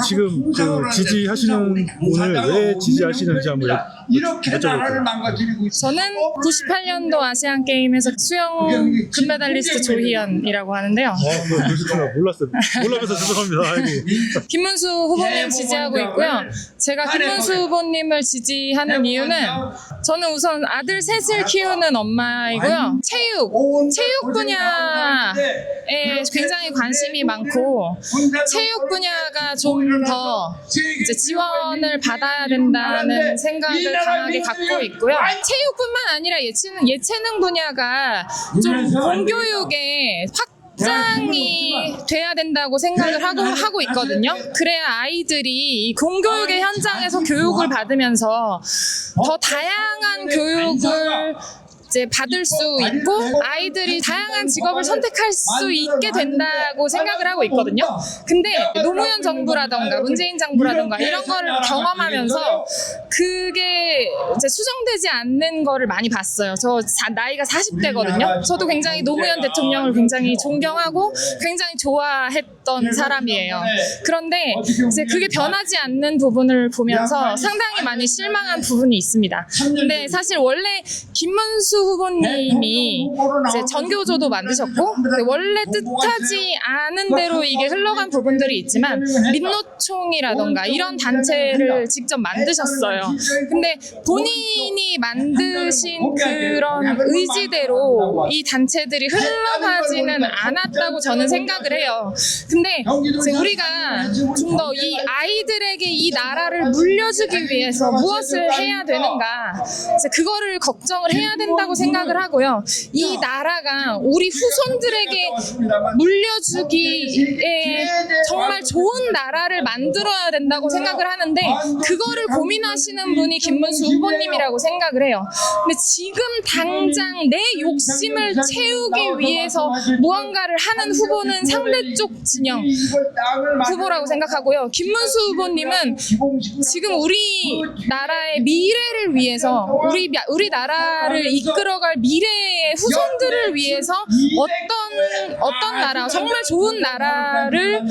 지금 그 지지하시는 오늘 왜 지지하시는지 한번 이렇게 나라를 여쭤볼게요. 망가뜨리고 있어. 저는 98년도 아시안 게임에서 수영 금메달리스트 조희연이라고 하는데요. 그러시구나. 몰랐어요. 몰라서 죄송합니다. 아이고. 김문수 후보님 지지하고 있고요. 제가 김문수 후보님을 지지하는 이유는 저는 우선 아들 셋을 키우는 엄마이고요. 체육 분야에 굉장히 관심이 많고 체육 분야가 좀 더 이제 지원을 받아야 된다는 생각을 강하게 갖고 있고요. 체육뿐만 아니라 예체능 분야가 좀 공교육에 확장이 돼야 된다고 생각을 하고 있거든요. 그래야 아이들이 이 공교육의 현장에서 교육을 받으면서 더 다양한 교육을 이제 받을 수 있고 아이들이 다양한 직업을 선택할 수 있게 된다고 생각을 하고 있거든요. 근데 노무현 정부라던가 문재인 정부라던가 이런 거를 경험하면서 그게 이제 수정되지 않는 거를 많이 봤어요. 저 나이가 40대거든요. 저도 굉장히 노무현 대통령을 굉장히 존경하고 굉장히 좋아했던 사람이에요. 그런데 이제 그게 변하지 않는 부분을 보면서 상당히 많이 실망한 부분이 있습니다. 근데 사실 원래 김문수 후보님이 이제 전교조도 만드셨고 원래 뜻하지 않은 대로 이게 흘러간 부분들이 있지만 민노총이라던가 이런 단체를 직접 만드셨어요. 근데 본인이 만드신 그런 의지대로 이 단체들이 흘러가지는 않았다고 저는 생각을 해요. 근데 이제 우리가 좀 더 이 아이들에게 이 나라를 물려주기 위해서 무엇을 해야 되는가 이제 그거를 걱정을 해야 된다고 생각을 하고요. 이 나라가 우리 후손들에게 물려주기에 정말 좋은 나라를 만들어야 된다고 생각을 하는데 그거를 고민하시는 분이 김문수 후보님이라고 생각을 해요. 근데 지금 당장 내 욕심을 채우기 위해서 무언가를 하는 후보는 상대쪽 진영 후보라고 생각하고요. 김문수 후보님은 지금 우리나라의 미래를 위해서 우리 나라를 이끌어갈 미래의 후손들을 위해서 어떤 나라 정말 좋은 나라를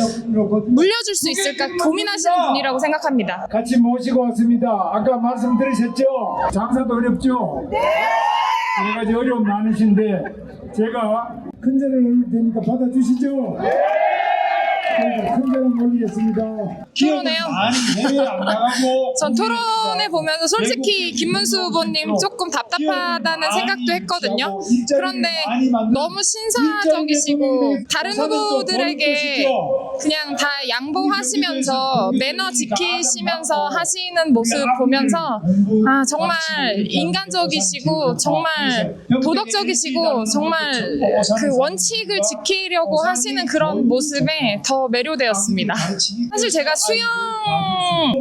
물려줄 수 있을까 고민하시는 분이라고 생각합니다. 같이 모시고 왔습니다. 아까 말씀드리셨죠? 장사도 어렵죠? 여러 가지 어려움 많으신데 제가 큰 절을 올릴 테니까 받아주시죠? 큰 절을 올리겠습니다. 토론해요. 전 토론해 보면서 솔직히 김문수 후보님 조금 답답하다는 생각도 했거든요. 그런데 너무 신사적이시고 다른 후보들에게 그냥 다 양보하시면서 매너 지키시면서 하시는 모습 보면서 아 정말 인간적이시고 정말 도덕적이시고 정말 그 원칙을 지키려고 하시는 그런 모습에 더 매료되었습니다. 사실 제가 수영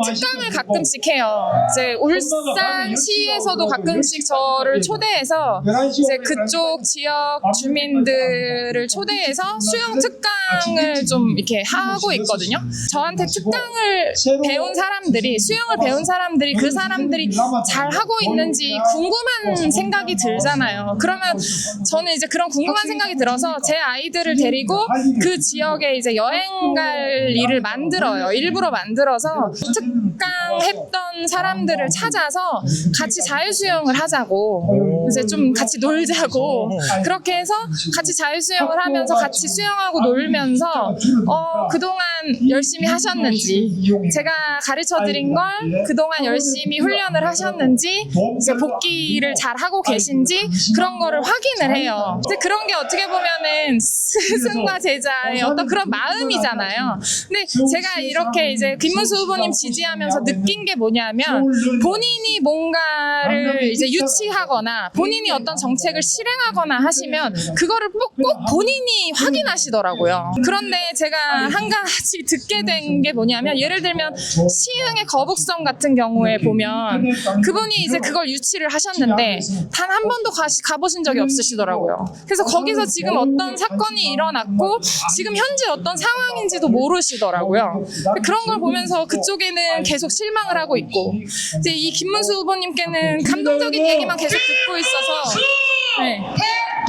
특강을 가끔씩 해요. 이제 울산시에서도 가끔씩 저를 초대해서 이제 그쪽 지역 주민들을 초대해서 수영 특강을 좀 이렇게 하고 있거든요. 저한테 특강을 배운 사람들이 수영을 배운 사람들이 그 사람들이 잘 하고 있는지 궁금한 생각이 들잖아요. 그러면 저는 이제 그런 궁금한 생각이 들어서 제 아이들을 데리고 그 지역에 이제 여행 갈 일을 만들어요. 일부러 만들어서 특강했던 사람들을 찾아서 같이 자유수영을 하자고 이제 좀 같이 놀자고 그렇게 해서 같이 자유수영을 하면서 같이 수영하고 놀면서 그동안 열심히 하셨는지 제가 가르쳐드린 걸 그동안 열심히 훈련을 하셨는지 이제 복귀를 잘 하고 계신지 그런 거를 확인을 해요. 근데 그런 게 어떻게 보면은 스승과 제자의 어떤 그런 마음이잖아요. 근데 제가 이렇게 이제 김문수 후보님 지지하면서 느낀 게 뭐냐면 본인이 뭔가를 이제 유치하거나 본인이 어떤 정책을 실행하거나 하시면 그거를 꼭 본인이 확인하시더라고요. 그런데 제가 한 가지 듣게 된 게 뭐냐면 예를 들면 시흥의 거북선 같은 경우에 보면 그분이 이제 그걸 유치를 하셨는데 단 한 번도 가보신 적이 없으시더라고요. 그래서 거기서 지금 어떤 사건이 일어났고 지금 현재 어떤 상황인지도 모르시더라고요. 그런 걸 보면서 그쪽에는 계속 실망을 하고 있고 이제 이 김문수 후보님께는 감동적인 얘기만 계속 듣고 있어서 네.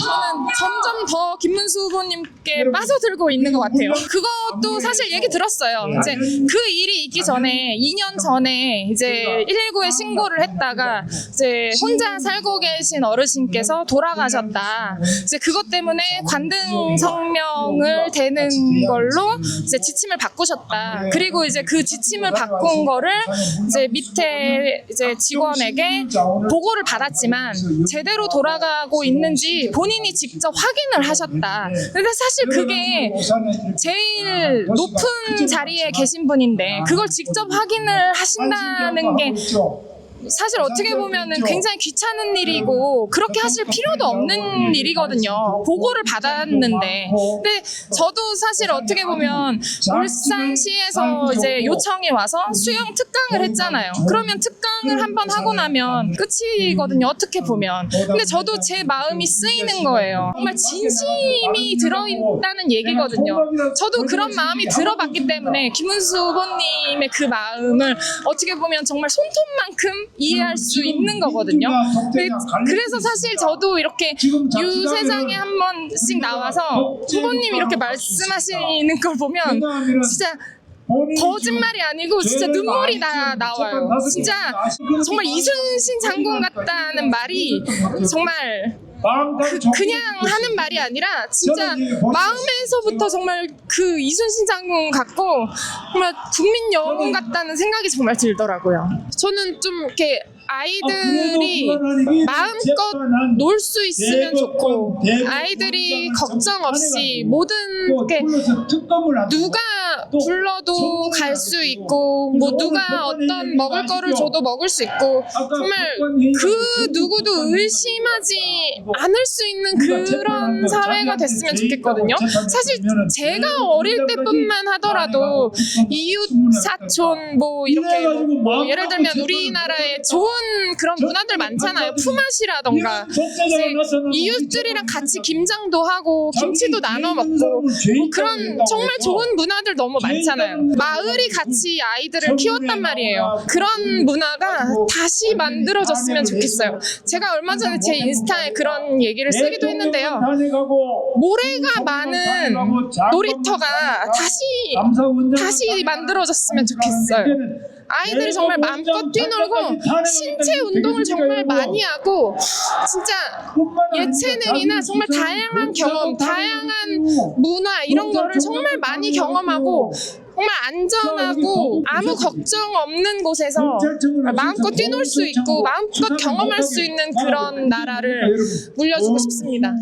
저는 점점 더 김문수 후보님께 빠져들고 있는 것 같아요. 그것도 사실 얘기 들었어요. 이제 그 일이 있기 전에 2년 전에 이제 119에 신고를 했다가 이제 혼자 살고 계신 어르신께서 돌아가셨다. 이제 그것 때문에 관등 성명을 대는 걸로 이제 지침을 바꾸셨다. 그리고 이제 그 지침을 바꾼 거를 이제 밑에 이제 직원에게 보고를 받았지만 제대로 돌아가고 있는지 본인이 직접 확인을 하셨다. 근데 사실 그게 제일 높은 자리에 계신 분인데 그걸 직접 확인을 하신다는 게 사실 어떻게 보면은 굉장히 귀찮은 일이고 그렇게 하실 필요도 없는 일이거든요. 보고를 받았는데. 근데 저도 사실 어떻게 보면 울산시에서 이제 요청이 와서 수용 특강을 했잖아요. 그러면 특강을 한번 하고 나면 끝이거든요. 어떻게 보면. 근데 저도 제 마음이 쓰이는 거예요. 정말 진심이 들어있다는 얘기거든요. 저도 그런 마음이 들어봤기 때문에 김문수 후보님의 그 마음을 어떻게 보면 정말 손톱만큼 이해할 수 있는 거거든요. 그래서 사실 저도 이렇게 유세장에 한 번씩 나와서 후보님이 이렇게 말씀하시는 걸 보면 진짜 거짓말이 아니고 진짜 눈물이 나와요. 진짜 정말 이순신 장군 같다는 말이 정말 그냥 하는 말이 아니라 진짜 마음에서부터 정말 그 이순신 장군 같고 정말 국민 영웅 같다는 생각이 정말 들더라고요. 저는 좀 이렇게 아이들이 마음껏 놀 수 있으면 좋고 아이들이 걱정 없이 모든 게 누가 불러도 갈 수 있고 뭐 누가 어떤 먹을 거를 줘도 먹을 수 있고 정말 그 누구도 의심하지 않을 수 있는 그런 사회가 됐으면 좋겠거든요. 사실 제가 어릴 때뿐만 하더라도 이웃 사촌 뭐 이렇게 뭐 예를 들면 우리나라에 좋은 그런 문화들 많잖아요. 품앗이라던가 이웃들이랑 같이 김장도 하고 김치도 나눠 먹고 뭐 그런 정말 좋은 문화들 너무 많잖아요. 마을이 같이 아이들을 키웠단 말이에요. 그런 문화가 다시 만들어졌으면 좋겠어요. 제가 얼마 전에 제 인스타에 그런 얘기를 쓰기도 했는데요. 모래가 많은 놀이터가 다시 만들어졌으면 좋겠어요. 아이들이 정말 마음껏 뛰놀고 신체 운동을 정말 많이 하고 진짜 예체능이나 정말 다양한 경험, 다양한 문화 이런 거를 정말 많이 경험하고 정말 안전하고 아무 걱정 없는 곳에서 마음껏 뛰놀 수 있고 마음껏 경험할 수 있는 그런 나라를 물려주고 싶습니다.